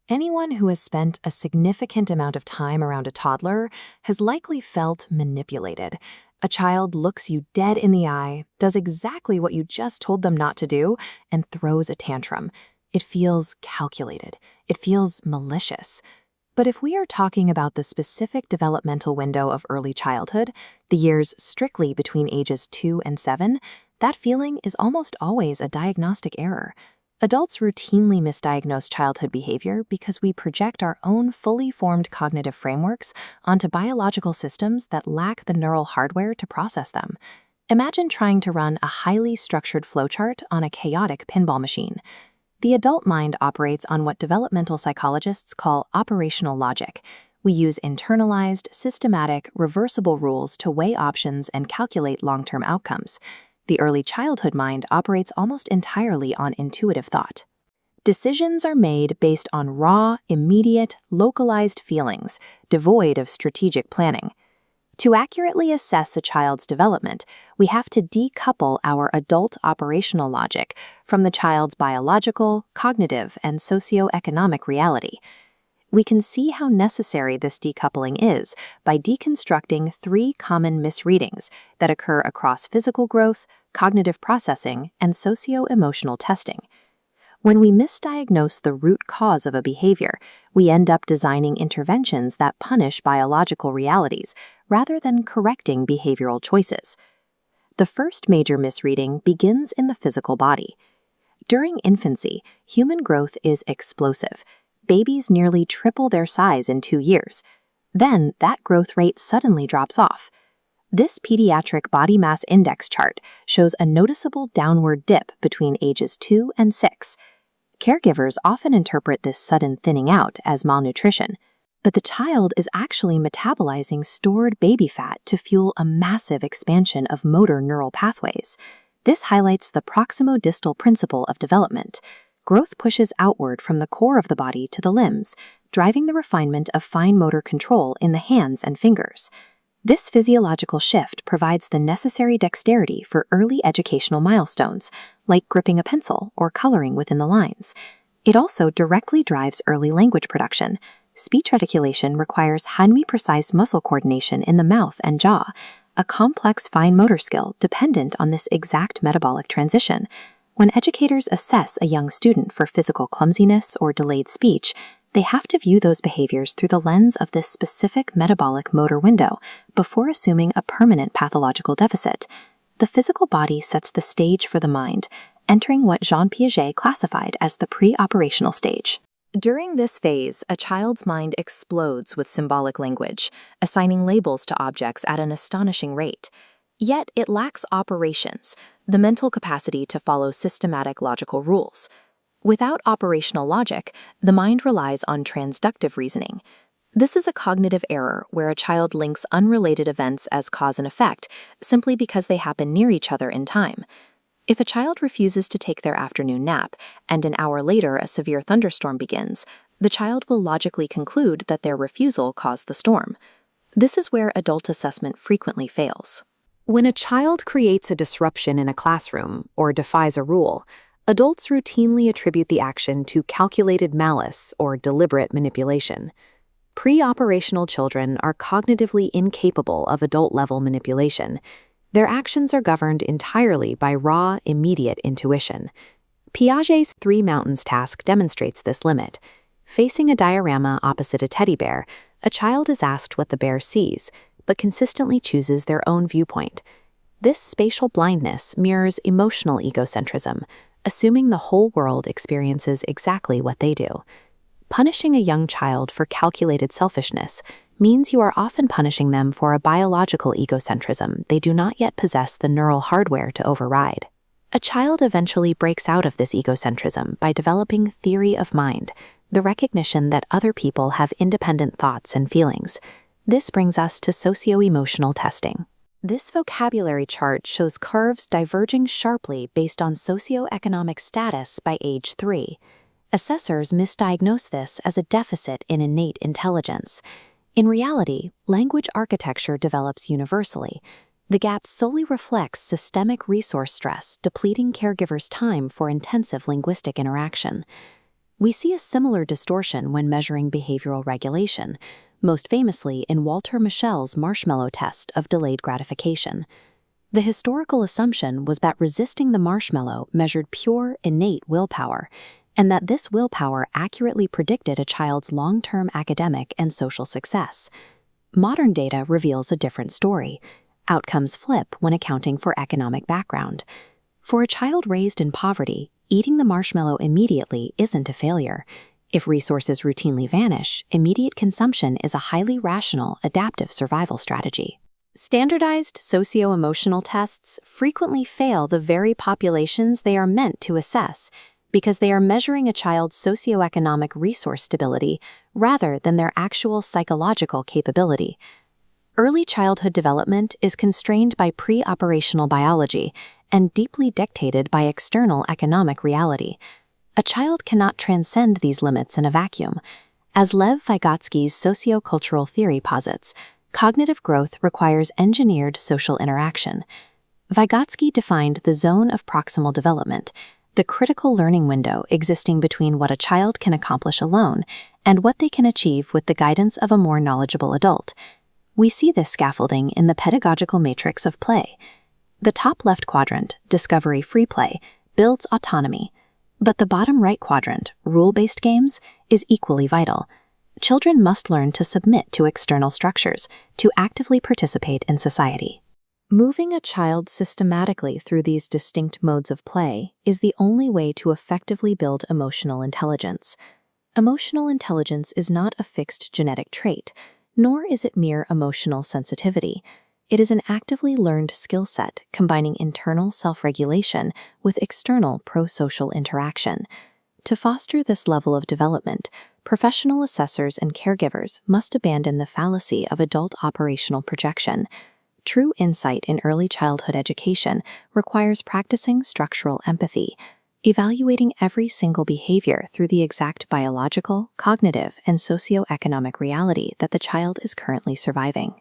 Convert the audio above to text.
Anyone who has spent a significant amount of time around a toddler has likely felt manipulated. A child looks you dead in the eye, does exactly what you just told them not to do, and throws a tantrum. It feels calculated. It feels malicious. But if we are talking about the specific developmental window of early childhood, the years strictly between ages 2 and 7, that feeling is almost always a diagnostic error. Adults routinely misdiagnose childhood behavior because we project our own fully formed cognitive frameworks onto biological systems that lack the neural hardware to process them. Imagine trying to run a highly structured flowchart on a chaotic pinball machine. The adult mind operates on what developmental psychologists call operational logic. We use internalized, systematic, reversible rules to weigh options and calculate long-term outcomes. The early childhood mind operates almost entirely on intuitive thought. Decisions are made based on raw, immediate, localized feelings, devoid of strategic planning. To accurately assess a child's development, we have to decouple our adult operational logic from the child's biological, cognitive, and socioeconomic reality. We can see how necessary this decoupling is by deconstructing 3 common misreadings that occur across physical growth, cognitive processing, and socioemotional testing. When we misdiagnose the root cause of a behavior, we end up designing interventions that punish biological realities rather than correcting behavioral choices. The first major misreading begins in the physical body. During infancy, human growth is explosive. Babies nearly triple their size in 2 years. Then that growth rate suddenly drops off. This pediatric body mass index chart shows a noticeable downward dip between ages 2 and 6. Caregivers often interpret this sudden thinning out as malnutrition, but the child is actually metabolizing stored baby fat to fuel a massive expansion of motor neural pathways. This highlights the proximo-distal principle of development. Growth pushes outward from the core of the body to the limbs, driving the refinement of fine motor control in the hands and fingers. This physiological shift provides the necessary dexterity for early educational milestones, like gripping a pencil or coloring within the lines. It also directly drives early language production. Speech articulation requires highly precise muscle coordination in the mouth and jaw, a complex fine motor skill dependent on this exact metabolic transition. When educators assess a young student for physical clumsiness or delayed speech, they have to view those behaviors through the lens of this specific metabolic motor window before assuming a permanent pathological deficit. The physical body sets the stage for the mind, entering what Jean Piaget classified as the pre-operational stage. During this phase, a child's mind explodes with symbolic language, assigning labels to objects at an astonishing rate. Yet it lacks operations, the mental capacity to follow systematic logical rules. Without operational logic, the mind relies on transductive reasoning. This is a cognitive error where a child links unrelated events as cause and effect simply because they happen near each other in time. If a child refuses to take their afternoon nap, and an hour later a severe thunderstorm begins, the child will logically conclude that their refusal caused the storm. This is where adult assessment frequently fails. When a child creates a disruption in a classroom or defies a rule, adults routinely attribute the action to calculated malice or deliberate manipulation. Pre-operational children are cognitively incapable of adult-level manipulation. Their actions are governed entirely by raw, immediate intuition. Piaget's 3 mountains task demonstrates this limit. Facing a diorama opposite a teddy bear, a child is asked what the bear sees, but consistently chooses their own viewpoint. This spatial blindness mirrors emotional egocentrism, assuming the whole world experiences exactly what they do. Punishing a young child for calculated selfishness means you are often punishing them for a biological egocentrism they do not yet possess the neural hardware to override. A child eventually breaks out of this egocentrism by developing theory of mind, the recognition that other people have independent thoughts and feelings. This brings us to socioemotional testing. This vocabulary chart shows curves diverging sharply based on socioeconomic status by age 3. Assessors misdiagnose this as a deficit in innate intelligence. In reality, language architecture develops universally. The gap solely reflects systemic resource stress, depleting caregivers' time for intensive linguistic interaction. We see a similar distortion when measuring behavioral regulation, most famously in Walter Mischel's marshmallow test of delayed gratification. The historical assumption was that resisting the marshmallow measured pure, innate willpower, and that this willpower accurately predicted a child's long-term academic and social success. Modern data reveals a different story. Outcomes flip when accounting for economic background. For a child raised in poverty, eating the marshmallow immediately isn't a failure. If resources routinely vanish, immediate consumption is a highly rational, adaptive survival strategy. Standardized socioemotional tests frequently fail the very populations they are meant to assess because they are measuring a child's socioeconomic resource stability rather than their actual psychological capability. Early childhood development is constrained by pre-operational biology and deeply dictated by external economic reality. A child cannot transcend these limits in a vacuum. As Lev Vygotsky's sociocultural theory posits, cognitive growth requires engineered social interaction. Vygotsky defined the zone of proximal development, the critical learning window existing between what a child can accomplish alone and what they can achieve with the guidance of a more knowledgeable adult. We see this scaffolding in the pedagogical matrix of play. The top left quadrant, discovery free play, builds autonomy, but the bottom right quadrant, rule-based games, is equally vital. Children must learn to submit to external structures, to actively participate in society. Moving a child systematically through these distinct modes of play is the only way to effectively build emotional intelligence. Emotional intelligence is not a fixed genetic trait, nor is it mere emotional sensitivity. It is an actively learned skill set combining internal self-regulation with external pro-social interaction. To foster this level of development, professional assessors and caregivers must abandon the fallacy of adult operational projection. True insight in early childhood education requires practicing structural empathy, evaluating every single behavior through the exact biological, cognitive, and socioeconomic reality that the child is currently surviving.